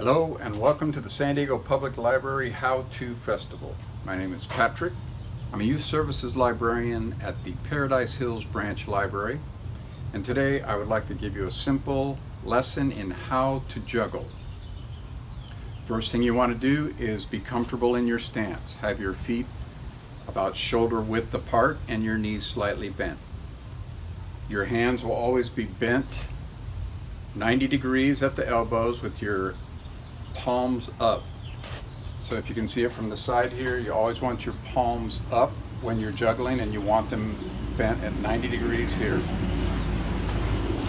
Hello and welcome to the San Diego Public Library How-To Festival. My name is Patrick. I'm a Youth Services Librarian at the Paradise Hills Branch Library, and today I would like to give you a simple lesson in how to juggle. First thing you want to do is be comfortable in your stance. Have your feet about shoulder width apart and your knees slightly bent. Your hands will always be bent 90 degrees at the elbows with your palms up. So if you can see it from the side here, you always want your palms up when you're juggling, and you want them bent at 90 degrees here.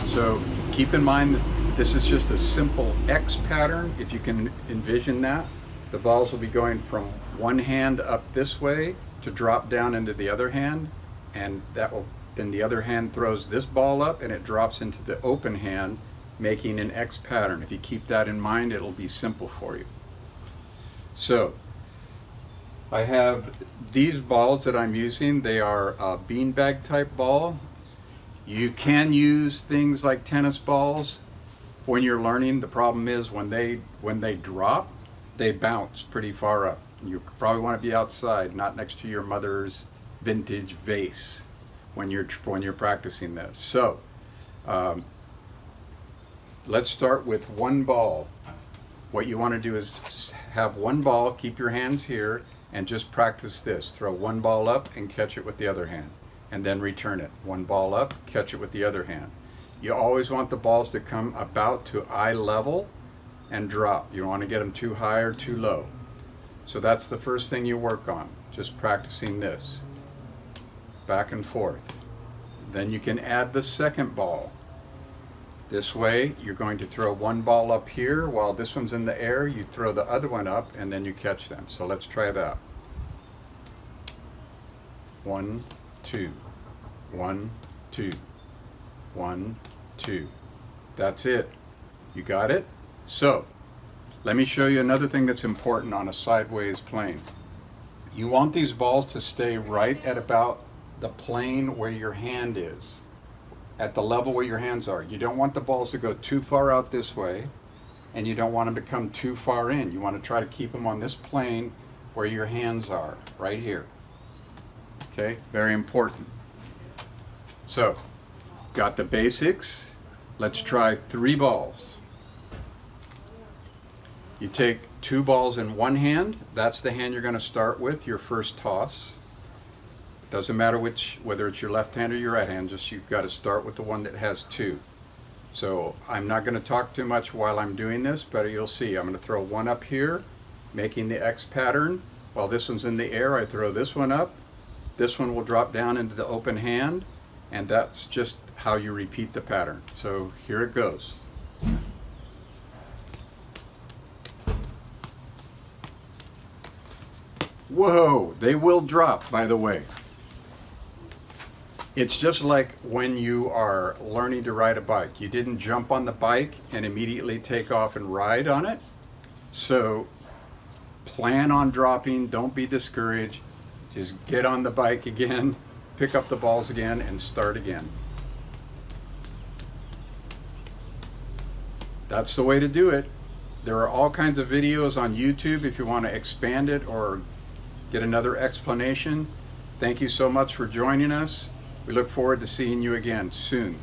So keep in mind that this is just a simple X pattern. If you can envision that, the balls will be going from one hand up this way to drop down into the other hand, and then the other hand throws this ball up and it drops into the open hand, making an X pattern. If you keep that in mind, it'll be simple for you. So I have these balls that I'm using. They are a beanbag type ball. You can use things like tennis balls when you're learning. The problem is when they drop, they bounce pretty far up. You probably want to be outside, not next to your mother's vintage vase when you're practicing this. So let's start with one ball. What you want to do is just have one ball, keep your hands here, and just practice this. Throw one ball up and catch it with the other hand, and then return it. One ball up, catch it with the other hand. You always want the balls to come about to eye level and drop. You don't want to get them too high or too low. So that's the first thing you work on, just practicing this. Back and forth. Then you can add the second ball. This way, you're going to throw one ball up here while this one's in the air. You throw the other one up and then you catch them. So let's try that. 1, 2, 1, 2, 1, 2. That's it. You got it? So, let me show you another thing that's important on a sideways plane. You want these balls to stay right at about the plane where your hand is, at the level where your hands are. You don't want the balls to go too far out this way, and you don't want them to come too far in. You want to try to keep them on this plane where your hands are, right here. Okay, very important. So, got the basics. Let's try 3 balls. You take 2 balls in one hand. That's the hand you're going to start with, your first toss. Doesn't matter whether it's your left hand or your right hand, just you've got to start with the one that has 2. So I'm not going to talk too much while I'm doing this, but you'll see I'm going to throw one up here, making the X pattern. While this one's in the air, I throw this one up. This one will drop down into the open hand, and that's just how you repeat the pattern. So here it goes. Whoa, they will drop, by the way. It's just like when you are learning to ride a bike. You didn't jump on the bike and immediately take off and ride on it. So plan on dropping, don't be discouraged. Just get on the bike again, pick up the balls again, and start again. That's the way to do it. There are all kinds of videos on YouTube if you want to expand it or get another explanation. Thank you so much for joining us. We look forward to seeing you again soon.